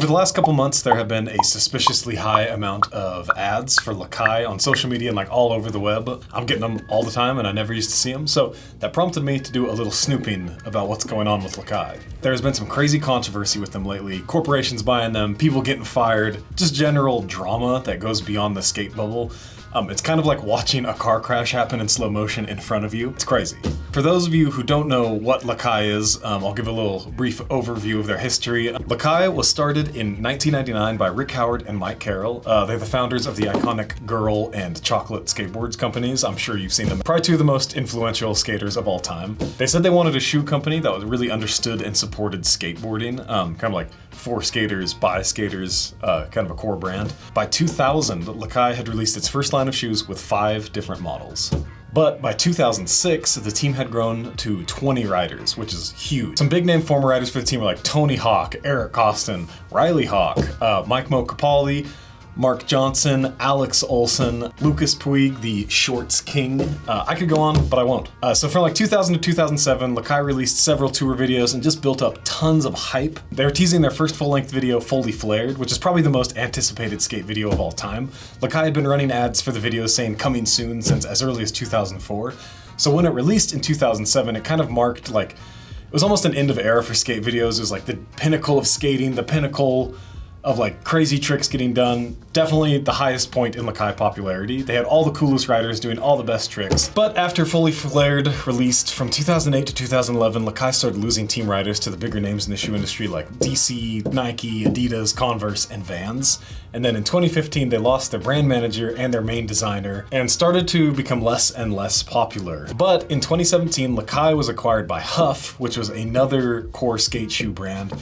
Over the last couple months, there have been a suspiciously high amount of ads for Lakai on social media and like all over the web. I'm getting them all the time and I never used to see them, so that prompted me to do a little snooping about what's going on with Lakai. There's been some crazy controversy with them lately, corporations buying them, people getting fired, just general drama that goes beyond the skate bubble. It's kind of like watching a car crash happen in slow motion in front of you. It's crazy. For those of you who don't know what Lakai is, I'll give a little brief overview of their history. Lakai was started in 1999 by Rick Howard and Mike Carroll. They're the founders of the iconic Girl and Chocolate skateboards companies. I'm sure you've seen them. Probably two of the most influential skaters of all time. They said they wanted a shoe company that was really understood and supported skateboarding, kind of like for skaters, by skaters, kind of a core brand. By 2000, Lakai had released its first line of shoes with 5 different models. But by 2006, the team had grown to 20 riders, which is huge. Some big name former riders for the team were like Tony Hawk, Eric Costin, Riley Hawk, Mike Mo Capaldi, Mark Johnson, Alex Olson, Lucas Puig, the Shorts King. I could go on, but I won't. So from like 2000 to 2007, Lakai released several tour videos and just built up tons of hype. They were teasing their first full-length video, Fully Flared, which is probably the most anticipated skate video of all time. Lakai had been running ads for the video saying coming soon since as early as 2004. So when it released in 2007, it kind of marked like, it was almost an end of era for skate videos. It was like the pinnacle of skating, the pinnacle of like crazy tricks getting done. Definitely the highest point in Lakai popularity. They had all the coolest riders doing all the best tricks. But after Fully Flared released from 2008 to 2011, Lakai started losing team riders to the bigger names in the shoe industry like DC, Nike, Adidas, Converse, and Vans. And then in 2015, they lost their brand manager and their main designer and started to become less and less popular. But in 2017, Lakai was acquired by Huff, which was another core skate shoe brand.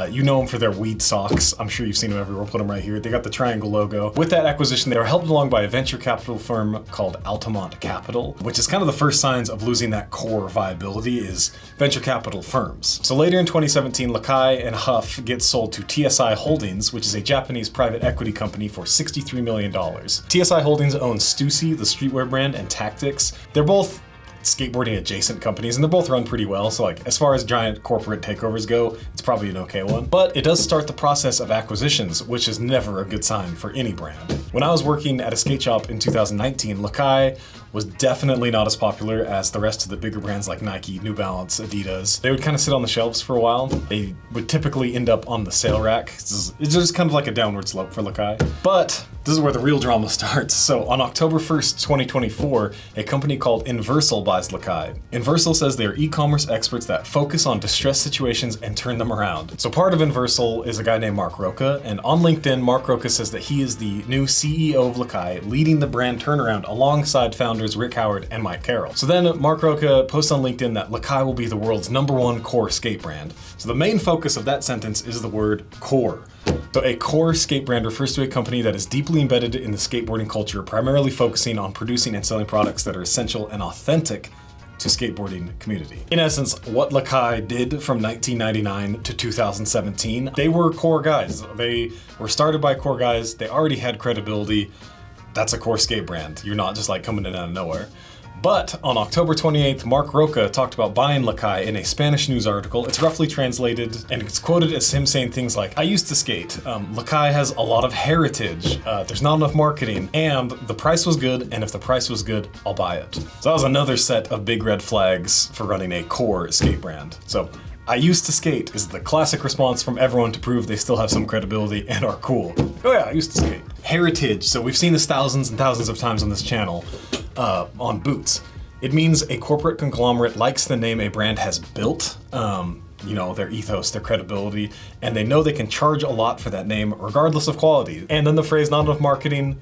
You know them for their weed socks. I'm sure you've seen them everywhere. We'll put them right here. They got the triangle logo. With that acquisition, they were helped along by a venture capital firm called Altamont Capital, which is kind of the first signs of losing that core viability is venture capital firms. So later in 2017, Lakai and Huff get sold to TSI Holdings, which is a Japanese private equity company for $63 million. TSI Holdings owns Stussy, the streetwear brand, and Tactics. They're both skateboarding adjacent companies and they're both run pretty well, so like as far as giant corporate takeovers go, it's probably an okay one. But it does start the process of acquisitions, which is never a good sign for any brand. When I was working at a skate shop in 2019, Lakai was definitely not as popular as the rest of the bigger brands like Nike, New Balance, Adidas. They would kind of sit on the shelves for a while. They would typically end up on the sale rack. It's just kind of like a downward slope for Lakai. But this is where the real drama starts. So on October 1st, 2024, a company called Inversal buys Lakai. Inversal says they are e-commerce experts that focus on distressed situations and turn them around. So part of Inversal is a guy named Mark Roca, and on LinkedIn, Mark Roca says that he is the new CEO of Lakai, leading the brand turnaround alongside founders Rick Howard and Mike Carroll. So then Mark Roca posts on LinkedIn that Lakai will be the world's #1 core skate brand. So the main focus of that sentence is the word core. So a core skate brand refers to a company that is deeply embedded in the skateboarding culture, primarily focusing on producing and selling products that are essential and authentic to skateboarding community. In essence, what Lakai did from 1999 to 2017, they were core guys. They were started by core guys. They already had credibility. That's a core skate brand. You're not just like coming in out of nowhere. But on October 28th, Mark Roca talked about buying Lakai in a Spanish news article. It's roughly translated, and it's quoted as him saying things like, "I used to skate. Lakai has a lot of heritage. There's not enough marketing, and the price was good, and if the price was good, I'll buy it." So that was another set of big red flags for running a core skate brand. So "I used to skate" is the classic response from everyone to prove they still have some credibility and are cool. Oh yeah, I used to skate. Heritage, so we've seen this thousands and thousands of times on this channel, on boots. It means a corporate conglomerate likes the name a brand has built, you know, their ethos, their credibility, and they know they can charge a lot for that name regardless of quality. And then the phrase "not enough marketing,"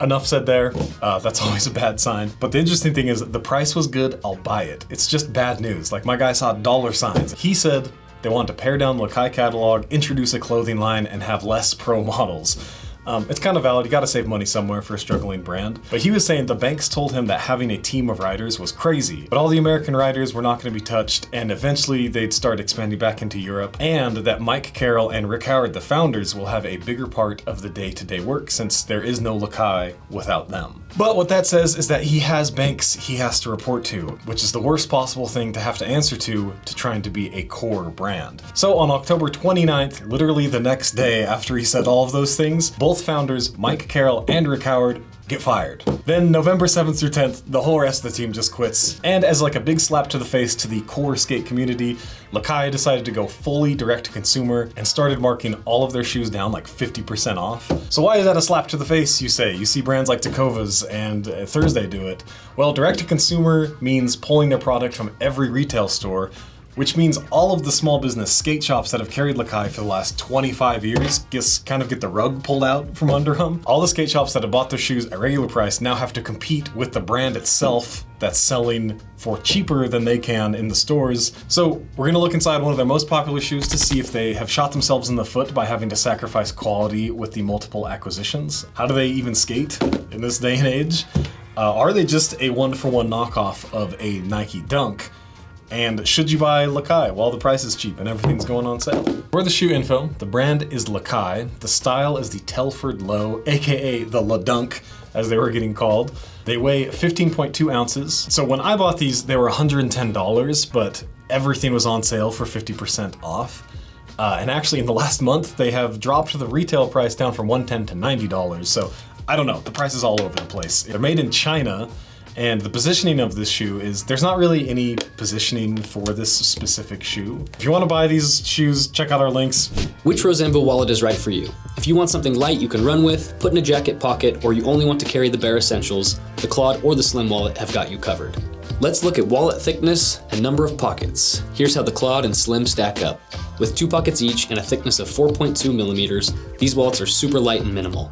enough said there. That's always a bad sign. But the interesting thing is the price was good, I'll buy it. It's just bad news. Like my guy saw dollar signs. He said they wanted to pare down the Lakai catalog, introduce a clothing line, and have less pro models. It's kind of valid, you gotta save money somewhere for a struggling brand. But he was saying the banks told him that having a team of riders was crazy, but all the American riders were not gonna be touched, and eventually they'd start expanding back into Europe, and that Mike Carroll and Rick Howard, the founders, will have a bigger part of the day-to-day work since there is no Lakai without them. But what that says is that he has banks he has to report to, which is the worst possible thing to have to answer to trying to be a core brand. So on October 29th, literally the next day after he said all of those things, both founders, Mike Carroll and Rick Howard, get fired. Then November 7th through 10th, the whole rest of the team just quits. And as like a big slap to the face to the core skate community, Lakai decided to go fully direct to consumer and started marking all of their shoes down like 50% off. So why is that a slap to the face, you say? You see brands like Tecovas and Thursday do it. Well, direct to consumer means pulling their product from every retail store, which means all of the small business skate shops that have carried Lakai for the last 25 years kind of get the rug pulled out from under them. All the skate shops that have bought their shoes at regular price now have to compete with the brand itself that's selling for cheaper than they can in the stores. So we're gonna look inside one of their most popular shoes to see if they have shot themselves in the foot by having to sacrifice quality with the multiple acquisitions. How do they even skate in this day and age? Are they just a one-for-one knockoff of a Nike Dunk? And should you buy Lakai while the price is cheap and everything's going on sale? For the shoe info, the brand is Lakai, the style is the Telford Low, aka the La Dunk, as they were getting called. They weigh 15.2 ounces. So when I bought these, they were $110, but everything was on sale for 50% off. And actually in the last month, they have dropped the retail price down from $110 to $90. So I don't know, the price is all over the place. They're made in China, and the positioning of this shoe is, there's not really any positioning for this specific shoe. If you want to buy these shoes, check out our links. Which Rose Anvil wallet is right for you? If you want something light you can run with, put in a jacket pocket, or you only want to carry the bare essentials, the Claude or the Slim wallet have got you covered. Let's look at wallet thickness and number of pockets. Here's how the Claude and Slim stack up. With 2 pockets each and a thickness of 4.2 millimeters, these wallets are super light and minimal.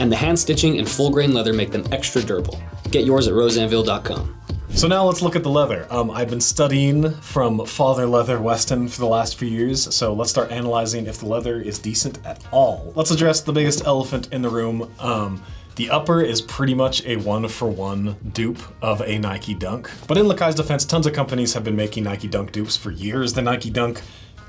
And the hand stitching and full grain leather make them extra durable. Get yours at roseanvil.com. So now let's look at the leather. I've been studying from Father Leather Weston for the last few years, so let's start analyzing if the leather is decent at all. Let's address the biggest elephant in the room. The upper is pretty much a one-for-one dupe of a Nike Dunk. But in Lakai's defense, tons of companies have been making Nike Dunk dupes for years. The Nike Dunk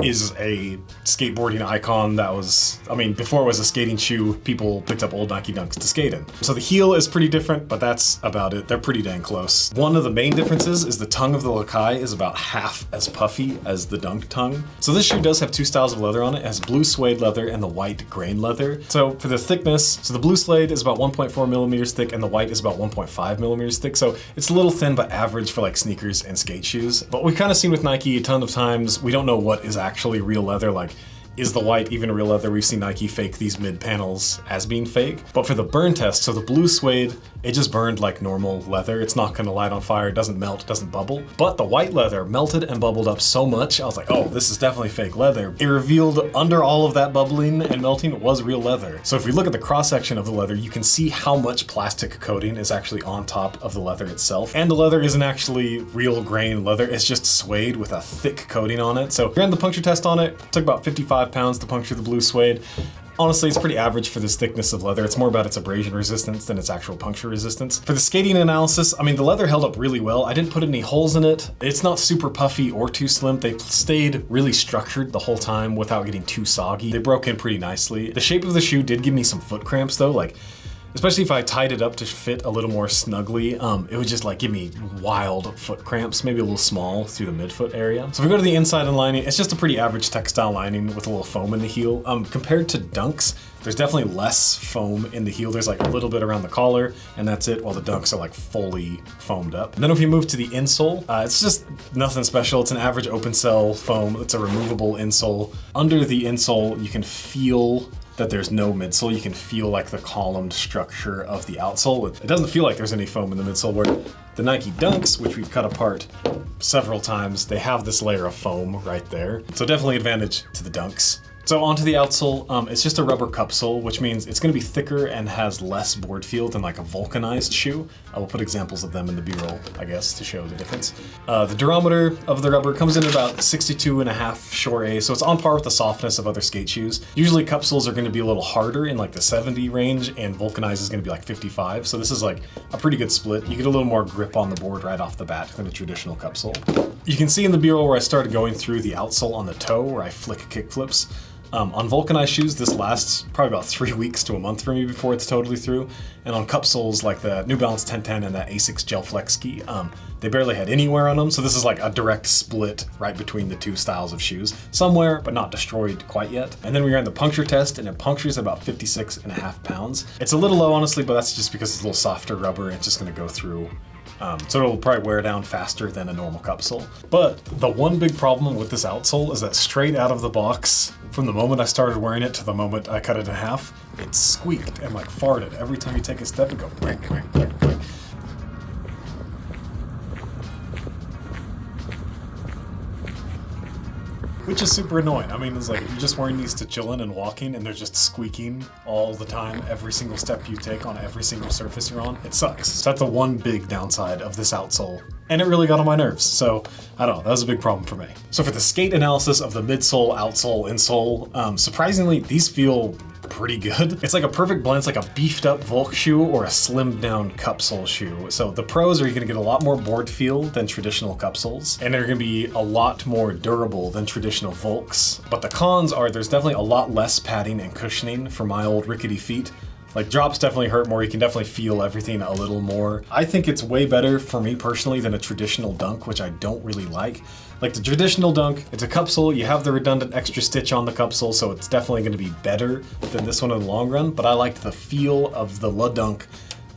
is a skateboarding icon that was, before it was a skating shoe, people picked up old Nike Dunks to skate in. So the heel is pretty different, but that's about it. They're pretty dang close. One of the main differences is the tongue of the Lakai is about half as puffy as the Dunk tongue. So this shoe does have 2 styles of leather on it. It has blue suede leather and the white grain leather. So for the thickness, so the blue suede is about 1.4 millimeters thick and the white is about 1.5 millimeters thick. So it's a little thin, but average for like sneakers and skate shoes. But we've kind of seen with Nike a ton of times, we don't know what is actually real leather, like is the white even real leather? We've seen Nike fake these mid panels as being fake. But for the burn test, so the blue suede, it just burned like normal leather. It's not gonna light on fire, it doesn't melt, it doesn't bubble. But the white leather melted and bubbled up so much, I was like, oh, this is definitely fake leather. It revealed under all of that bubbling and melting was real leather. So if we look at the cross section of the leather, you can see how much plastic coating is actually on top of the leather itself. And the leather isn't actually real grain leather, it's just suede with a thick coating on it. So we ran the puncture test on it, took about 55 pounds to puncture the blue suede. Honestly, it's pretty average for this thickness of leather. It's more about its abrasion resistance than its actual puncture resistance. For the skating analysis, the leather held up really well. I didn't put any holes in it. It's not super puffy or too slim. They stayed really structured the whole time without getting too soggy. They broke in pretty nicely. The shape of the shoe did give me some foot cramps though, especially if I tied it up to fit a little more snugly, it would just give me wild foot cramps, maybe a little small through the midfoot area. So if we go to the inside and lining, it's just a pretty average textile lining with a little foam in the heel. Compared to Dunks, there's definitely less foam in the heel. There's a little bit around the collar and that's it, while the Dunks are fully foamed up. And then if you move to the insole, it's just nothing special. It's an average open cell foam. It's a removable insole. Under the insole, you can feel that there's no midsole. You can feel the columned structure of the outsole. It doesn't feel like there's any foam in the midsole, where the Nike Dunks, which we've cut apart several times, they have this layer of foam right there. So definitely advantage to the Dunks. So onto the outsole, it's just a rubber cupsole, which means it's going to be thicker and has less board feel than like a vulcanized shoe. I will put examples of them in the B-roll, I guess, to show the difference. The durometer of the rubber comes in at about 62.5 Shore A, so it's on par with the softness of other skate shoes. Usually cupsoles are going to be a little harder in like the 70 range, and vulcanized is going to be like 55, so this is like a pretty good split. You get a little more grip on the board right off the bat than a traditional cupsole. You can see in the B-roll where I started going through the outsole on the toe where I flick kick flips. On vulcanized shoes, this lasts probably about 3 weeks to a month for me before it's totally through. And on cupsoles like the New Balance 1010 and that Asics Gel Flex ski, they barely had any wear on them. So this is like a direct split right between the two styles of shoes. Some wear, but not destroyed quite yet. And then we ran the puncture test, and it punctures at about 56.5 pounds. It's a little low, honestly, but that's just because it's a little softer rubber. It's just gonna go through. So it'll probably wear down faster than a normal cupsole. But the one big problem with this outsole is that straight out of the box, from the moment I started wearing it to the moment I cut it in half, it squeaked and like farted. Every time you take a step, it go quack, quack, quack, quack. Which is super annoying. I mean, it's like if you're just wearing these to chillin' and walking and they're just squeaking all the time, every single step you take on every single surface you're on, it sucks. So that's the one big downside of this outsole. And it really got on my nerves, so I don't know, that was a big problem for me. So for the skate analysis of the midsole, outsole, insole, surprisingly, these feel pretty good. It's like a perfect blend. It's like a beefed up Volk shoe or a slimmed down cupsole shoe. So the pros are you're gonna get a lot more board feel than traditional cupsoles, and they're gonna be a lot more durable than traditional Volks. But the cons are there's definitely a lot less padding and cushioning for my old rickety feet. Like drops definitely hurt more, you can definitely feel everything a little more. I think it's way better for me personally than a traditional dunk, which I don't really like. Like the traditional dunk, it's a cupsole, you have the redundant extra stitch on the cupsole, so it's definitely gonna be better than this one in the long run, but I liked the feel of the La Dunk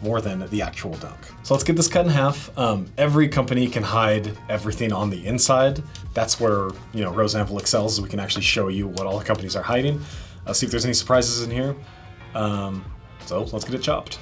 more than the actual dunk. So let's get this cut in half. Every company can hide everything on the inside. That's where, you know, Rose Anvil excels, is we can actually show you what all the companies are hiding. See if there's any surprises in here. So let's get it chopped.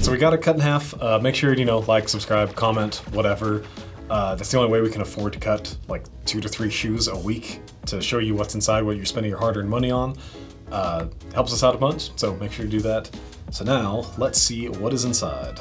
So we got it cut in half. Make sure, you know, like, subscribe, comment, whatever. That's the only way we can afford to cut like 2 to 3 shoes a week to show you what's inside, what you're spending your hard-earned money on. Helps us out a bunch, so make sure you do that. So now, let's see what is inside.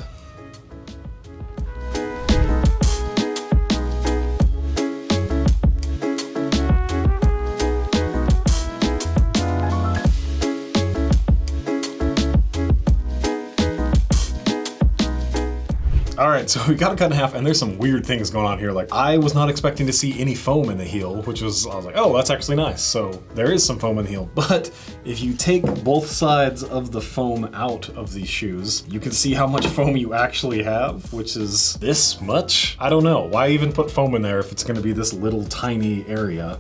Alright, so we got it cut in half, and there's some weird things going on here. Like, I was not expecting to see any foam in the heel, I was like, oh, that's actually nice. So there is some foam in the heel, but if you take both sides of the foam out of these shoes, you can see how much foam you actually have, which is this much? I don't know. Why even put foam in there if it's gonna be this little tiny area?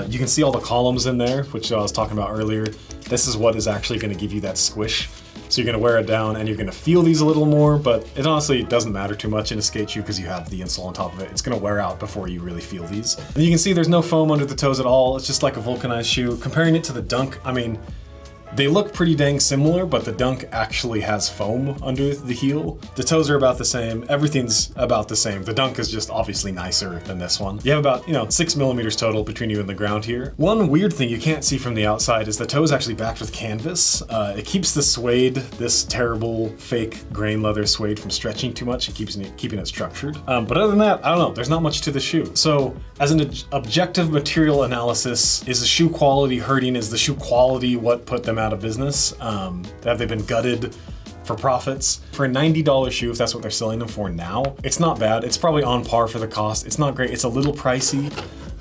You can see all the columns in there, which I was talking about earlier. This is what is actually gonna give you that squish. So you're gonna wear it down and you're gonna feel these a little more, but it honestly doesn't matter too much in a skate shoe because you have the insole on top of it. It's gonna wear out before you really feel these. And you can see there's no foam under the toes at all. It's just like a vulcanized shoe. Comparing it to the Dunk, I mean, they look pretty dang similar, but the Dunk actually has foam under the heel. The toes are about the same. Everything's about the same. The Dunk is just obviously nicer than this one. You have about, 6 millimeters total between you and the ground here. One weird thing you can't see from the outside is the toe is actually backed with canvas. It keeps the suede, this terrible fake grain leather suede, from stretching too much. It keeps keeping it structured. But other than that, I don't know. There's not much to the shoe. So as an objective material analysis, is the shoe quality hurting? Is the shoe quality what put them out of business? Have they been gutted for profits? For a $90 shoe, if that's what they're selling them for now, it's not bad. It's probably on par for the cost. It's not great. It's a little pricey.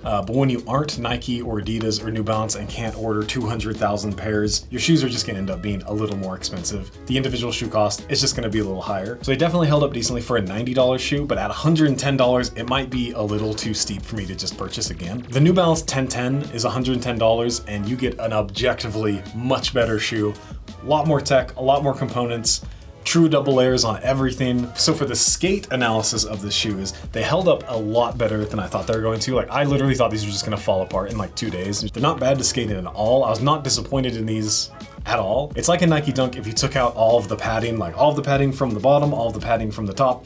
But when you aren't Nike or Adidas or New Balance and can't order 200,000 pairs, your shoes are just gonna end up being a little more expensive. The individual shoe cost is just gonna be a little higher. So they definitely held up decently for a $90 shoe, but at $110, it might be a little too steep for me to just purchase again. The New Balance 1010 is $110 and you get an objectively much better shoe. A lot more tech, a lot more components, true double layers on everything. So for the skate analysis of the shoes, they held up a lot better than I thought they were going to. Like, I literally thought these were just gonna fall apart in like 2 days. They're not bad to skate in at all. I was not disappointed in these at all. It's like a Nike Dunk if you took out all of the padding, like all of the padding from the bottom, all of the padding from the top.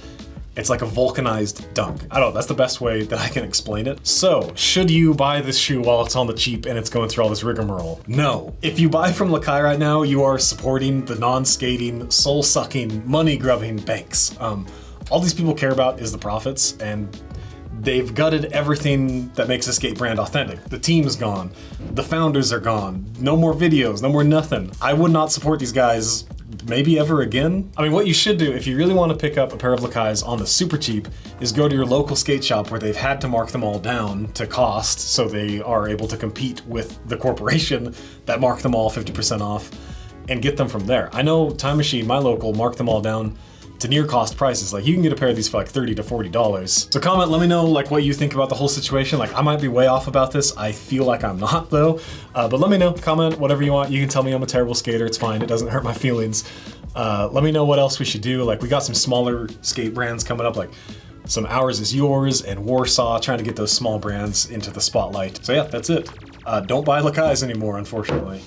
It's like a vulcanized Dunk. I don't know, that's the best way that I can explain it. So, should you buy this shoe while it's on the cheap and it's going through all this rigmarole? No. If you buy from Lakai right now, you are supporting the non-skating, soul-sucking, money-grubbing banks. All these people care about is the profits, and they've gutted everything that makes a skate brand authentic. The team's gone. The founders are gone. No more videos, no more nothing. I would not support these guys maybe ever again. I mean, what you should do if you really want to pick up a pair of Lakais on the super cheap is go to your local skate shop where they've had to mark them all down to cost so they are able to compete with the corporation that marked them all 50% off and get them from there. I know Time Machine, my local, marked them all down to near cost prices. Like, you can get a pair of these for like $30 to $40. So comment, let me know like what you think about the whole situation. Like, I might be way off about this. I feel like I'm not though. But let me know, comment whatever you want. You can tell me I'm a terrible skater, it's fine. It doesn't hurt my feelings. Let me know what else we should do. Like, we got some smaller skate brands coming up, like some Ours Is Yours and Warsaw, trying to get those small brands into the spotlight. So yeah, that's it. Don't buy Lakais anymore, unfortunately.